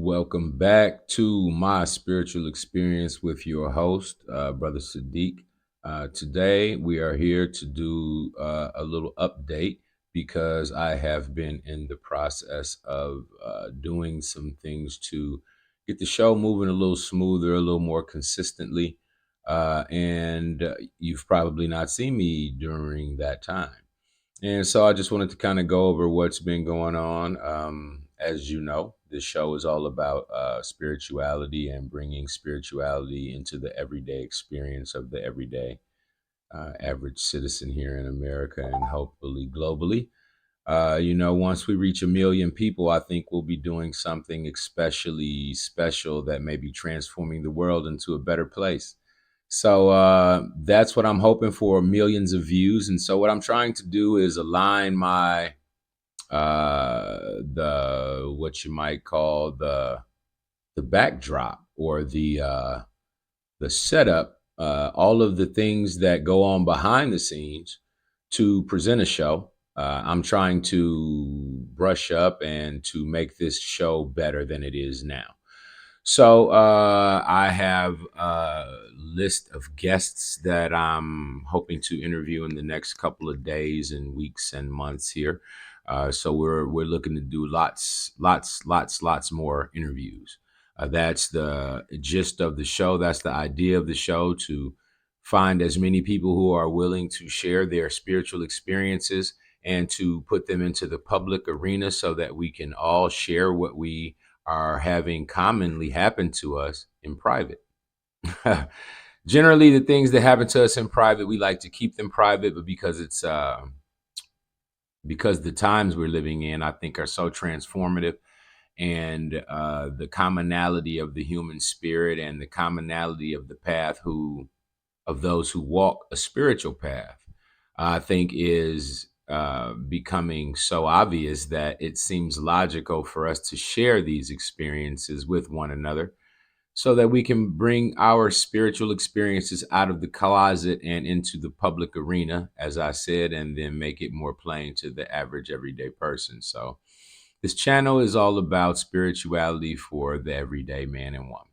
Welcome back to my spiritual experience with your host, Brother Sadiq. Today, we are here to do a little update because I have been in the process of doing some things to get the show moving a little smoother, a little more consistently. And you've probably not seen me during that time. And so I just wanted to kind of go over what's been going on. As you know, this show is all about spirituality and bringing spirituality into the everyday experience of the everyday average citizen here in America and hopefully globally. Once we reach 1 million people, I think we'll be doing something especially special that may be transforming the world into a better place. So that's what I'm hoping for, millions of views. And so what I'm trying to do is align my the what you might call the backdrop or the setup, all of the things that go on behind the scenes to present a show. I'm trying to brush up and to make this show better than it is now. So I have a list of guests that I'm hoping to interview in the next couple of days and weeks and months here. So we're looking to do lots more interviews. That's the gist of the show. That's the idea of the show, to find as many people who are willing to share their spiritual experiences and to put them into the public arena so that we can all share what we are having commonly happen to us in private. Generally, the things that happen to us in private, we like to keep them private, but because the times we're living in, I think, are so transformative, and the commonality of the human spirit and the commonality of the path of those who walk a spiritual path, I think is becoming so obvious that it seems logical for us to share these experiences with one another so that we can bring our spiritual experiences out of the closet and into the public arena, as I said, and then make it more plain to the average everyday person. So, this channel is all about spirituality for the everyday man and woman.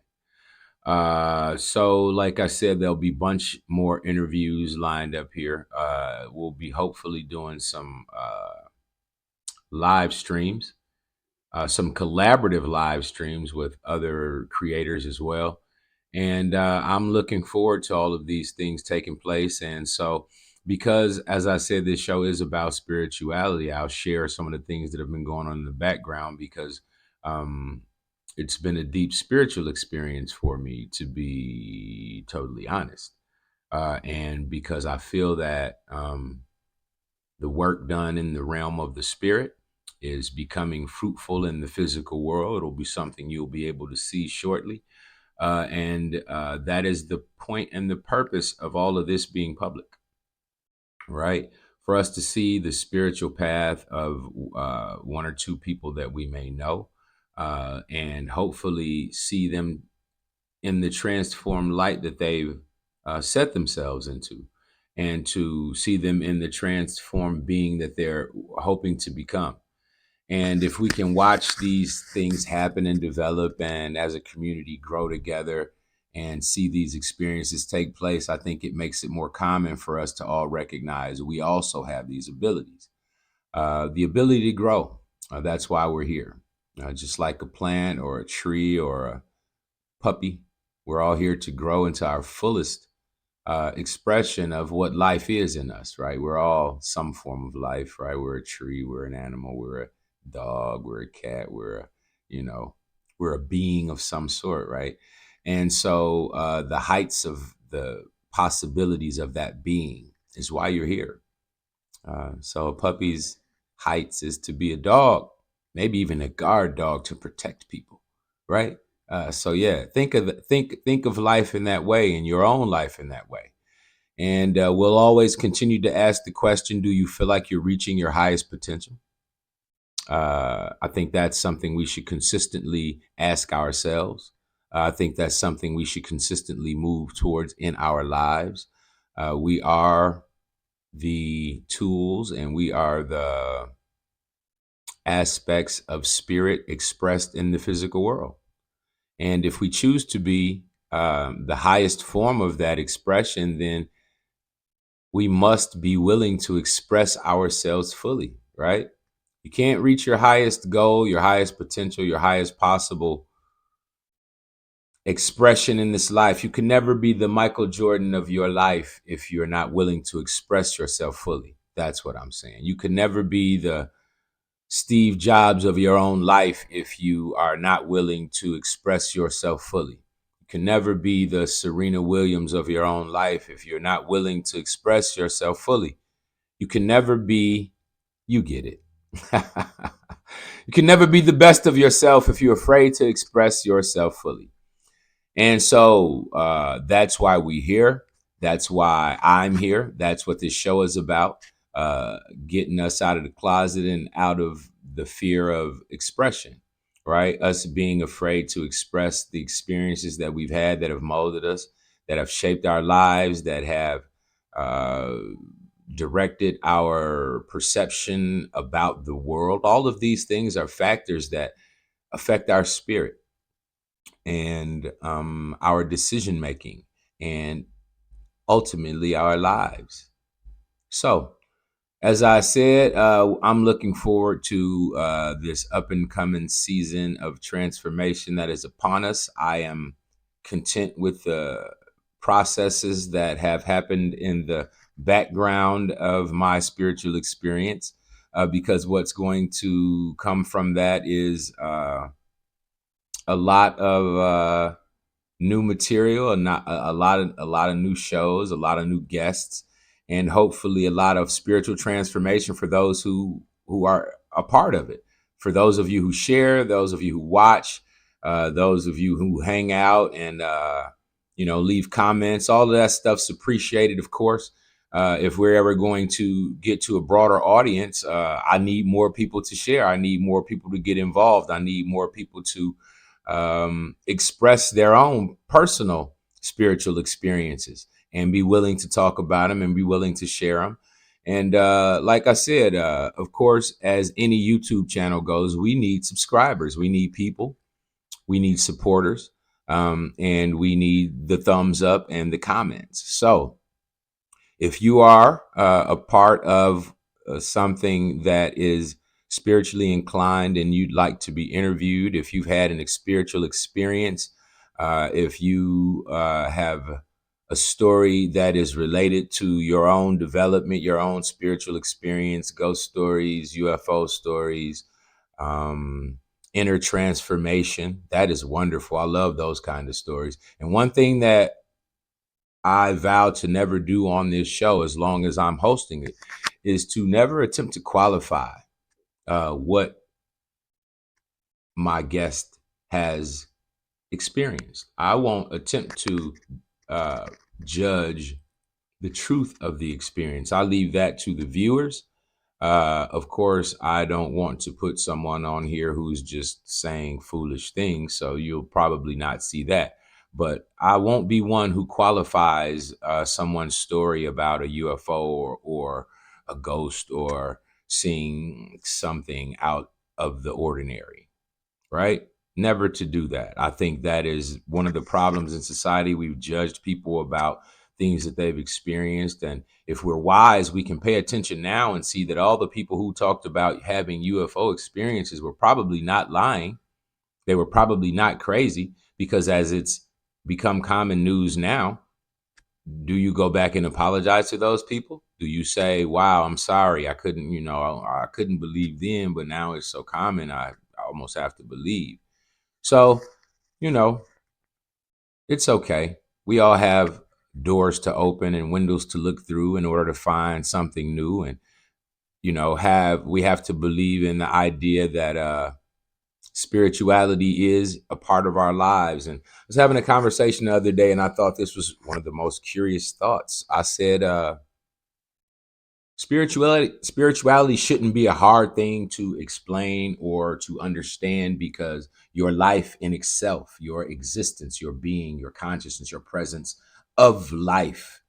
So like I said, there'll be bunch more interviews lined up here. We'll be hopefully doing some live streams, some collaborative live streams with other creators as well. And I'm looking forward to all of these things taking place. And so, because as I said, this show is about spirituality, I'll share some of the things that have been going on in the background because um, it's been a deep spiritual experience for me, to be totally honest. And because I feel that the work done in the realm of the spirit is becoming fruitful in the physical world. It'll be something you'll be able to see shortly. And that is the point and the purpose of all of this being public, right? For us to see the spiritual path of one or two people that we may know, and hopefully see them in the transformed light that they've set themselves into, and to see them in the transformed being that they're hoping to become. And if we can watch these things happen and develop, and as a community grow together and see these experiences take place, I think it makes it more common for us to all recognize we also have these abilities, the ability to grow. That's why we're here. Just like a plant or a tree or a puppy, we're all here to grow into our fullest expression of what life is in us, right? We're all some form of life, right? We're a tree, we're an animal, we're a dog, we're a cat, you know, we're a being of some sort, right? And so the heights of the possibilities of that being is why you're here. So a puppy's heights is to be a dog, maybe even a guard dog to protect people, right? So yeah, think of life in that way, and your own life in that way. And we'll always continue to ask the question: do you feel like you're reaching your highest potential? I think that's something we should consistently ask ourselves. I think that's something we should consistently move towards in our lives. We are the tools and we are the aspects of spirit expressed in the physical world. And if we choose to be the highest form of that expression, then we must be willing to express ourselves fully, right? You can't reach your highest goal, your highest potential, your highest possible expression in this life. You can never be the Michael Jordan of your life if you're not willing to express yourself fully. That's what I'm saying. You can never be the Steve Jobs of your own life if you are not willing to express yourself fully. You can never be the Serena Williams of your own life if you're not willing to express yourself fully. You can never be, you get it. You can never be the best of yourself if you're afraid to express yourself fully. And so that's why we're here. That's why I'm here. That's what this show is about, uh, getting us out of the closet and out of the fear of expression, right? Us being afraid to express the experiences that we've had that have molded us, that have shaped our lives, that have uh, directed our perception about the world. All of these things are factors that affect our spirit and our decision making and ultimately our lives. So, as I said, I'm looking forward to this up and coming season of transformation that is upon us. I am content with the processes that have happened in the background of my spiritual experience, because what's going to come from that is a lot of new material, and not a lot of new shows, a lot of new guests, and hopefully a lot of spiritual transformation for those who are a part of it. For those of you who share, those of you who watch, those of you who hang out and leave comments, all of that stuff's appreciated, of course. If we're ever going to get to a broader audience, I need more people to share. I need more people to get involved. I need more people to express their own personal spiritual experiences and be willing to talk about them and be willing to share them. And like I said, of course, as any YouTube channel goes, we need subscribers, we need people, we need supporters, and we need the thumbs up and the comments. So if you are a part of something that is spiritually inclined and you'd like to be interviewed, if you've had an spiritual experience, if you have a story that is related to your own development, your own spiritual experience, ghost stories, UFO stories, inner transformation, that is wonderful. I love those kind of stories. And one thing that I vow to never do on this show, as long as I'm hosting it, is to never attempt to qualify what my guest has experienced. I won't attempt to uh, judge the truth of the experience. I leave that to the viewers. Of course, I don't want to put someone on here who's just saying foolish things, so you'll probably not see that. But I won't be one who qualifies someone's story about a UFO or a ghost or seeing something out of the ordinary, right? Never to do that. I think that is one of the problems in society. We've judged people about things that they've experienced. And if we're wise, we can pay attention now and see that all the people who talked about having UFO experiences were probably not lying. They were probably not crazy, because as it's become common news now, do you go back and apologize to those people? Do you say, wow, I'm sorry, I couldn't, I couldn't believe then, but now it's so common, I almost have to believe. So, you know, it's okay. We all have doors to open and windows to look through in order to find something new. And, have we have to believe in the idea that spirituality is a part of our lives. And I was having a conversation the other day, and I thought this was one of the most curious thoughts. I said, spirituality shouldn't be a hard thing to explain or to understand, because your life in itself, your existence, your being, your consciousness, your presence of life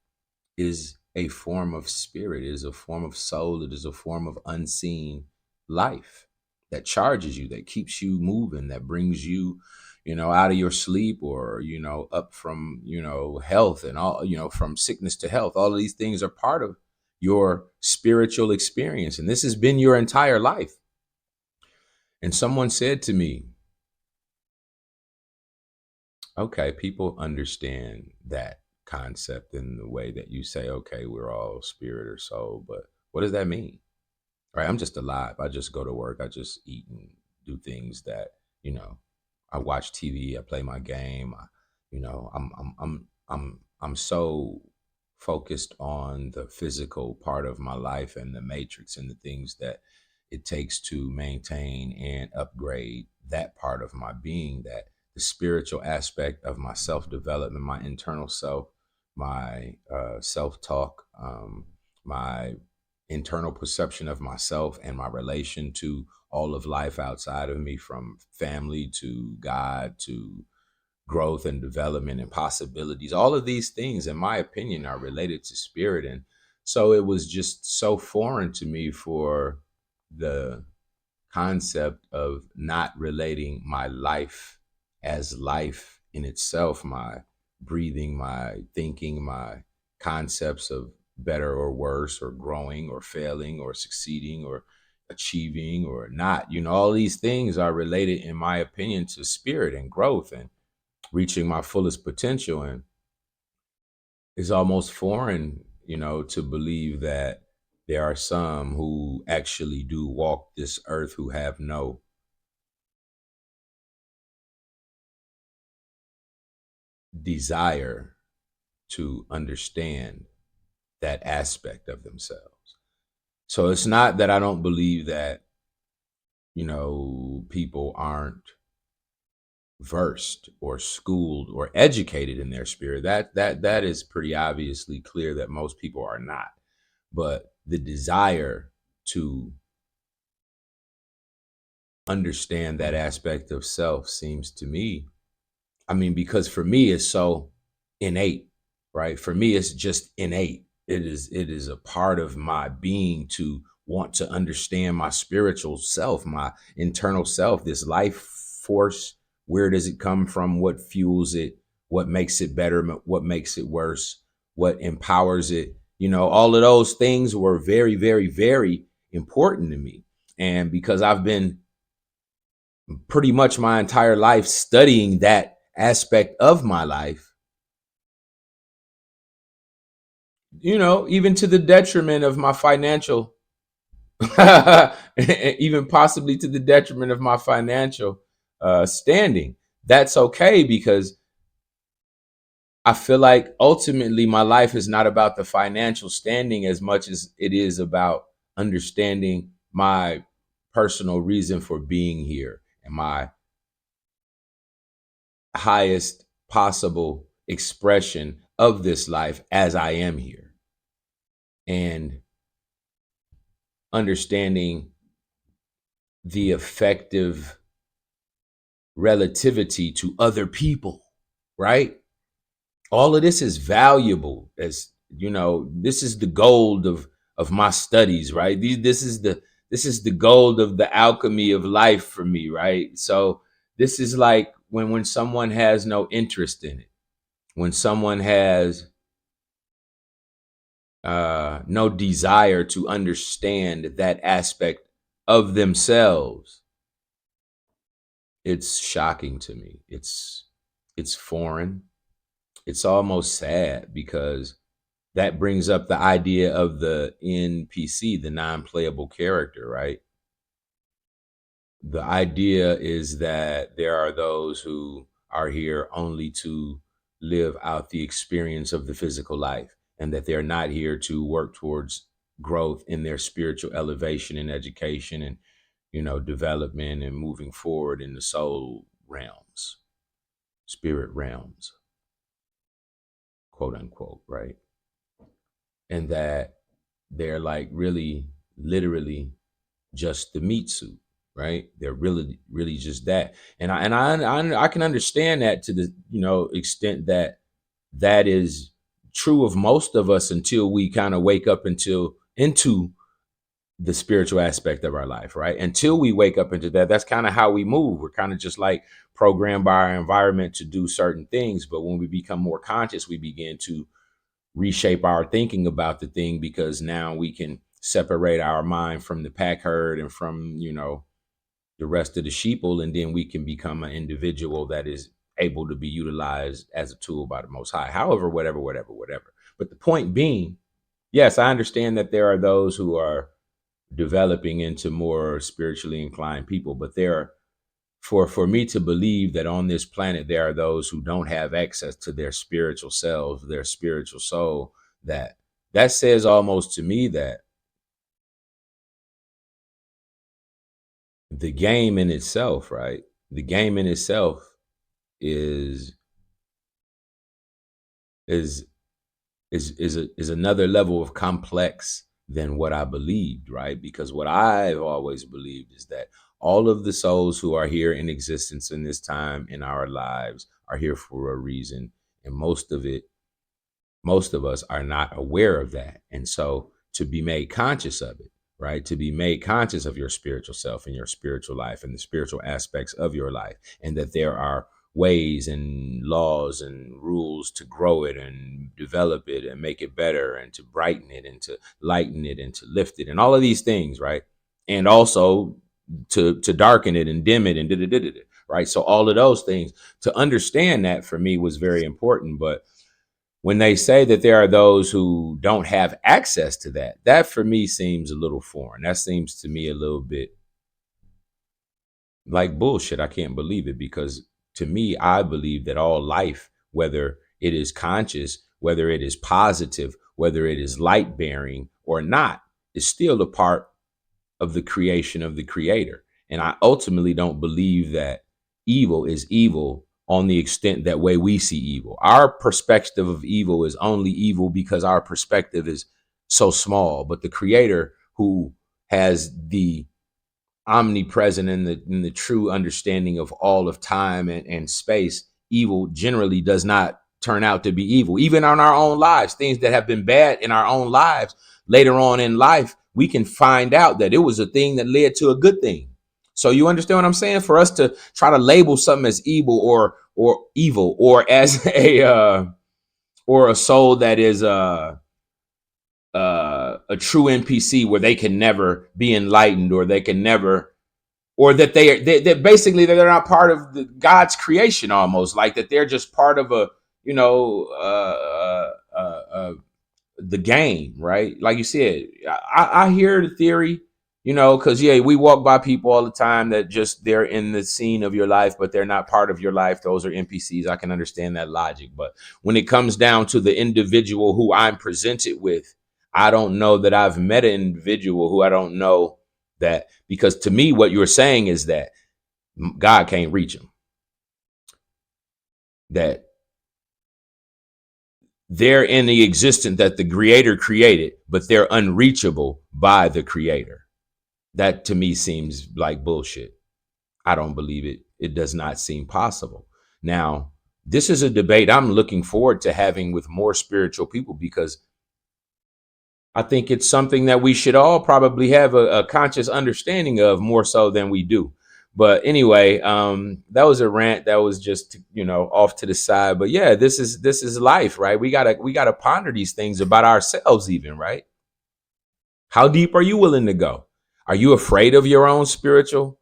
is a form of spirit, is a form of soul, it is a form of unseen life. that charges you, that keeps you moving, that brings you, out of your sleep, or, up from, health, and all, from sickness to health. All of these things are part of your spiritual experience. And this has been your entire life. And someone said to me, okay, people understand that concept in the way that you say, okay, we're all spirit or soul, but what does that mean? Right? I'm just alive. I just go to work. I just eat and do things that, you know, I watch TV, I play my game. I'm so focused on the physical part of my life and the matrix and the things that it takes to maintain and upgrade that part of my being, that the spiritual aspect of my self development, my internal self, my self talk, my internal perception of myself and my relation to all of life outside of me, from family to God to growth and development and possibilities. All of these things, in my opinion, are related to spirit. And so it was just so foreign to me for the concept of not relating my life as life in itself, my breathing, my thinking, my concepts of better or worse, or growing or failing or succeeding or achieving or not. All these things are related, in my opinion, to spirit and growth and reaching my fullest potential. And it's almost foreign, to believe that there are some who actually do walk this earth who have no desire to understand that aspect of themselves. So it's not that I don't believe that, people aren't versed or schooled or educated in their spirit. That is pretty obviously clear that most people are not. But the desire to understand that aspect of self seems to me, I mean, because for me it's so innate, right? For me it's just innate. It is a part of my being to want to understand my spiritual self, my internal self, this life force. Where does it come from? What fuels it? What makes it better? What makes it worse? What empowers it? All of those things were very, very, very important to me. And because I've been pretty much my entire life studying that aspect of my life, even to the detriment of my financial, even possibly to the detriment of my financial standing. That's okay, because I feel like ultimately my life is not about the financial standing as much as it is about understanding my personal reason for being here and my highest possible expression of this life as I am here, and understanding the effective relativity to other people, right? All of this is valuable. As this is the gold of my studies, right? This is the gold of the alchemy of life for me, right? So this is like when someone has no interest in it, when someone has no desire to understand that aspect of themselves, it's shocking to me. It's foreign. It's almost sad, because that brings up the idea of the NPC, the non-playable character, right? The idea is that there are those who are here only to live out the experience of the physical life, and that they're not here to work towards growth in their spiritual elevation and education and, development and moving forward in the soul realms, spirit realms, quote unquote, right? And that they're like really literally just the meat suit, right? They're really, really just that. And I can understand that to the extent that that is true of most of us, until we kind of wake up into the spiritual aspect of our life, right? Until we wake up into that, that's kind of how we move. We're kind of just like programmed by our environment to do certain things. But when we become more conscious, we begin to reshape our thinking about the thing, because now we can separate our mind from the pack herd and from, the rest of the sheeple. And then we can become an individual that is able to be utilized as a tool by the Most High. However, whatever. But the point being, yes, I understand that there are those who are developing into more spiritually inclined people, but there are, for me to believe that on this planet there are those who don't have access to their spiritual selves, their spiritual soul, that says almost to me that the game in itself, right? The game in itself is is is another level of complex than what I believed, right? Because what I've always believed is that all of the souls who are here in existence in this time in our lives are here for a reason, and most of us are not aware of that. And so to be made conscious of it, right? To be made conscious of your spiritual self and your spiritual life and the spiritual aspects of your life, and that there are ways and laws and rules to grow it and develop it and make it better and to brighten it and to lighten it and to lift it and all of these things, right? And also to darken it and dim it and right? So all of those things, to understand that for me was very important. But when they say that there are those who don't have access to that, that for me seems a little foreign. That seems to me a little bit like bullshit. I can't believe it, because to me, I believe that all life, whether it is conscious, whether it is positive, whether it is light bearing or not, is still a part of the creation of the creator. And I ultimately don't believe that evil is evil on the extent that way we see evil. Our perspective of evil is only evil because our perspective is so small. But the creator, who has the omnipresent and the true understanding of all of time and space, evil generally does not turn out to be evil. Even on our own lives, things that have been bad in our own lives, later on in life, we can find out that it was a thing that led to a good thing. So you understand what I'm saying? For us to try to label something as evil or evil, or as or a soul that is a true NPC where they can never be enlightened, or they can never, or that they basically they're not part of God's creation, almost like that they're just part of a, you know the game, right? Like you said, I hear the theory, because yeah, we walk by people all the time that just they're in the scene of your life, but they're not part of your life. Those are NPCs. I can understand that logic, but when it comes down to the individual who I'm presented with, I don't know that I've met an individual who I don't know that, because to me, what you're saying is that God can't reach them. That they're in the existence that the creator created, but they're unreachable by the creator. That to me seems like bullshit. I don't believe it. It does not seem possible. Now, this is a debate I'm looking forward to having with more spiritual people, because I think it's something that we should all probably have a conscious understanding of, more so than we do. But anyway, that was a rant that was just, off to the side. But yeah, this is life, right? We gotta ponder these things about ourselves, even, right? How deep are you willing to go? Are you afraid of your own spiritual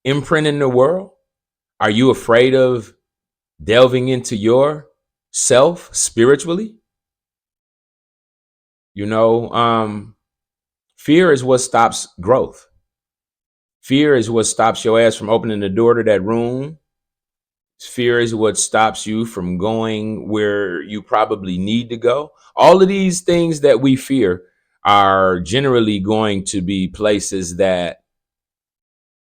imprint in the world? Are you afraid of delving into your self spiritually? You know, fear is what stops growth. Fear is what stops your ass from opening the door to that room. Fear is what stops you from going where you probably need to go. All of these things that we fear are generally going to be places that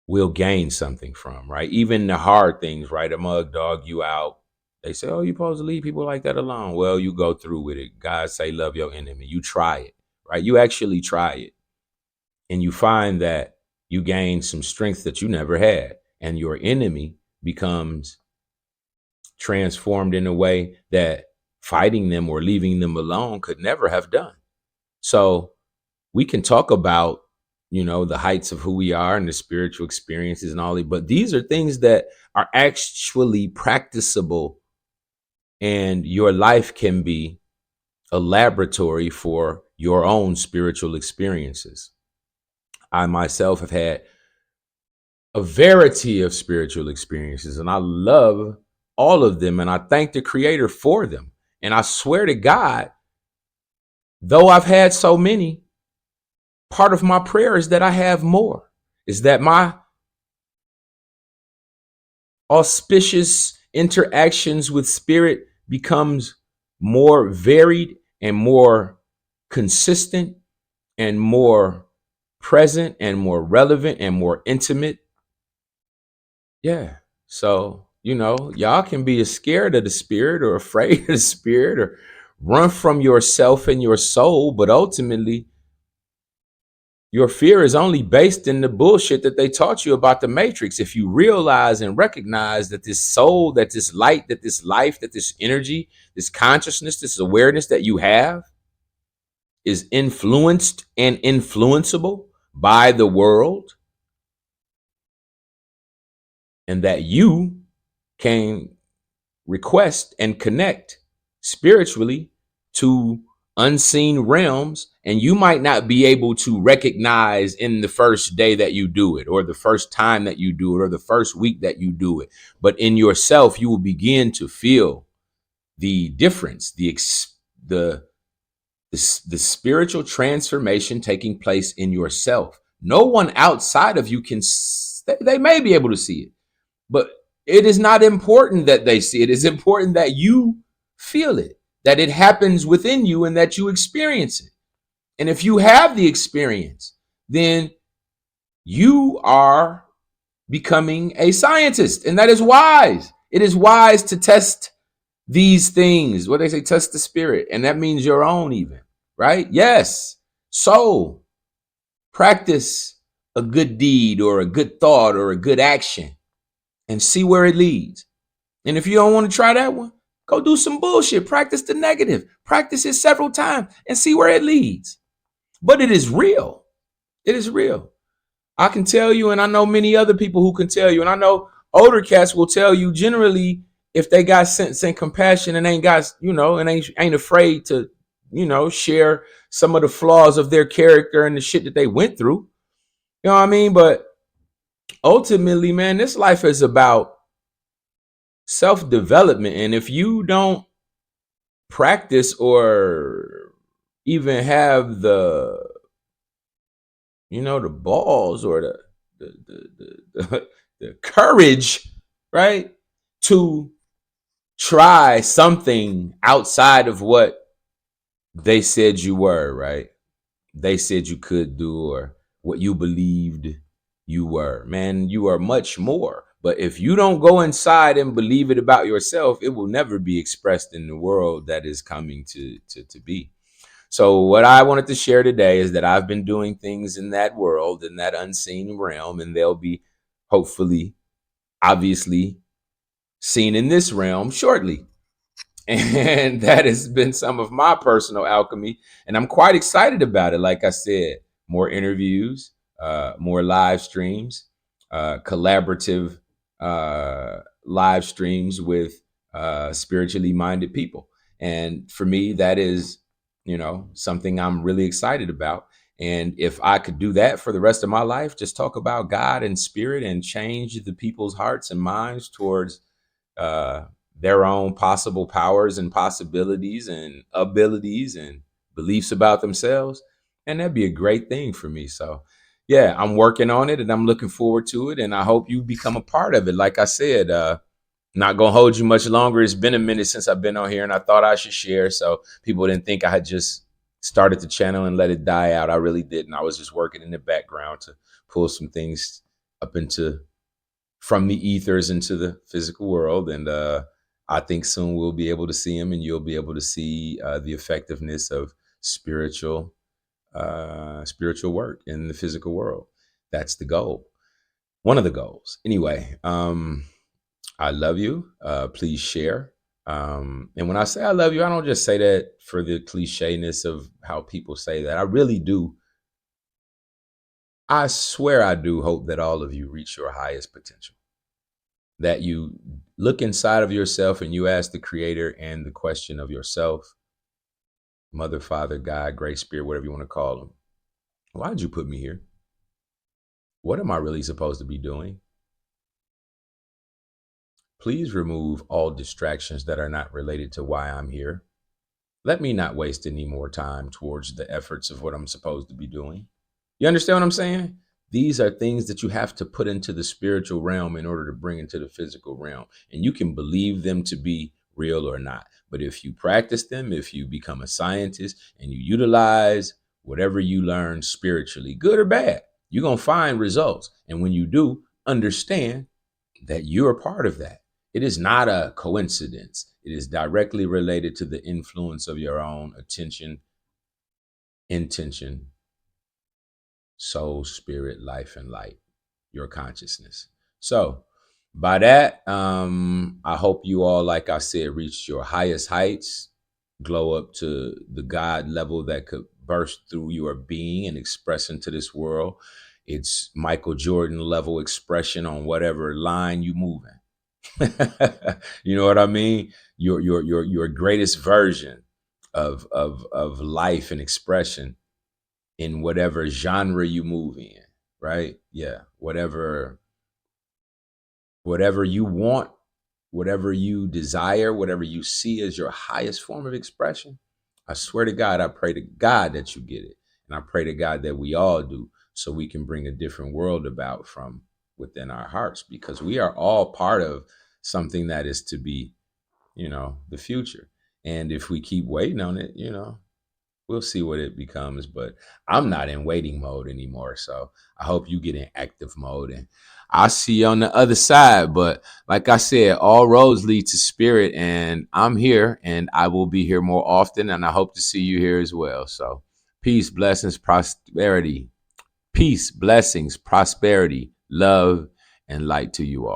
we'll gain something from, right? Even the hard things, right? A mug dog you out. They say, oh, you're supposed to leave people like that alone. Well, you go through with it. God say, love your enemy. You try it, right? You actually try it. And you find that you gain some strength that you never had. And your enemy becomes transformed in a way that fighting them or leaving them alone could never have done. So we can talk about the heights of who we are and the spiritual experiences and all that. But these are things that are actually practicable, and your life can be a laboratory for your own spiritual experiences. I myself have had a variety of spiritual experiences, and I love all of them, and I thank the Creator for them. And I swear to God, though I've had so many, part of my prayer is that I have more, is that my auspicious interactions with spirit becomes more varied and more consistent and more present and more relevant and more intimate. Yeah. So, y'all can be scared of the spirit or afraid of the spirit or run from yourself and your soul, but ultimately your fear is only based in the bullshit that they taught you about the matrix. If you realize and recognize that this soul, that this light, that this life, that this energy, this consciousness, this awareness that you have is influenced and influenceable by the world, and that you can request and connect spiritually to unseen realms, and you might not be able to recognize in the first day that you do it or the first time that you do it or the first week that you do it, but in yourself you will begin to feel the difference, the the spiritual transformation taking place in yourself. No one outside of you can they may be able to see it, but it is not important that they see it. It's important that you feel it, that it happens within you and that you experience it. And if you have the experience, then you are becoming a scientist. And that is wise. It is wise to test these things. What they say, test the spirit. And that means your own, even, right? Yes. So practice a good deed or a good thought or a good action and see where it leads. And if you don't want to try that one, go do some bullshit. Practice the negative. Practice it several times and see where it leads. But it is real. It is real. I can tell you, and I know many other people who can tell you, and I know older cats will tell you generally if they got sense and compassion and ain't got, and ain't afraid to, share some of the flaws of their character and the shit that they went through. You know what I mean? But ultimately, man, this life is about self-development. And if you don't practice or even have the balls or the courage, right, to try something outside of what they said you were, right, they said you could do, or what you believed you were, man, you are much more. But if you don't go inside and believe it about yourself, it will never be expressed in the world that is coming to be. So what I wanted to share today is that I've been doing things in that world, in that unseen realm, and they'll be hopefully, obviously, seen in this realm shortly. And that has been some of my personal alchemy, and I'm quite excited about it. Like I said, more interviews, more live streams, collaborative live streams with spiritually minded people. And for me, that is, something I'm really excited about. And if I could do that for the rest of my life, just talk about God and spirit and change the people's hearts and minds towards uh, their own possible powers and possibilities and abilities and beliefs about themselves, and that'd be a great thing for me. So, yeah, I'm working on it and I'm looking forward to it, and I hope you become a part of it. Like I said, not gonna hold you much longer. It's been a minute since I've been on here, and I thought I should share so people didn't think I had just started the channel and let it die out. I really didn't. I was just working in the background to pull some things up into from the ethers into the physical world, and I think soon we'll be able to see him, and you'll be able to see the effectiveness of spiritual work in the physical world. That's the goal, one of the goals anyway. I love you. Please share. And when I say I love you, I don't just say that for the clicheness of how people say that. I really do I swear I do hope that all of you reach your highest potential, that you look inside of yourself and you ask the creator and the question of yourself, mother, father, God, great spirit, whatever you want to call them. Why did you put me here? What am I really supposed to be doing? Please remove all distractions that are not related to why I'm here. Let me not waste any more time towards the efforts of what I'm supposed to be doing. You understand what I'm saying? These are things that you have to put into the spiritual realm in order to bring into the physical realm. And you can believe them to be real or not. But if you practice them, if you become a scientist and you utilize whatever you learn spiritually, good or bad, you're going to find results. And when you do, understand that you're a part of that. It is not a coincidence. It is directly related to the influence of your own attention, intention, soul, spirit, life, and light, your consciousness. So, by that, I hope you all, like I said, reach your highest heights, glow up to the God level that could burst through your being and express into this world. It's Michael Jordan level expression on whatever line you move in. You know what I mean? Your greatest version of life and expression in whatever genre you move in, right? Yeah, whatever you want, whatever you desire, whatever you see as your highest form of expression. I swear to God, I pray to God that you get it. And I pray to God that we all do, so we can bring a different world about from within our hearts, because we are all part of something that is to be, the future. And if we keep waiting on it, we'll see what it becomes. But I'm not in waiting mode anymore. So I hope you get in active mode, and I'll see you on the other side. But like I said, all roads lead to spirit, and I'm here and I will be here more often. And I hope to see you here as well. So peace, blessings, prosperity, peace, blessings, prosperity, love, and light to you all.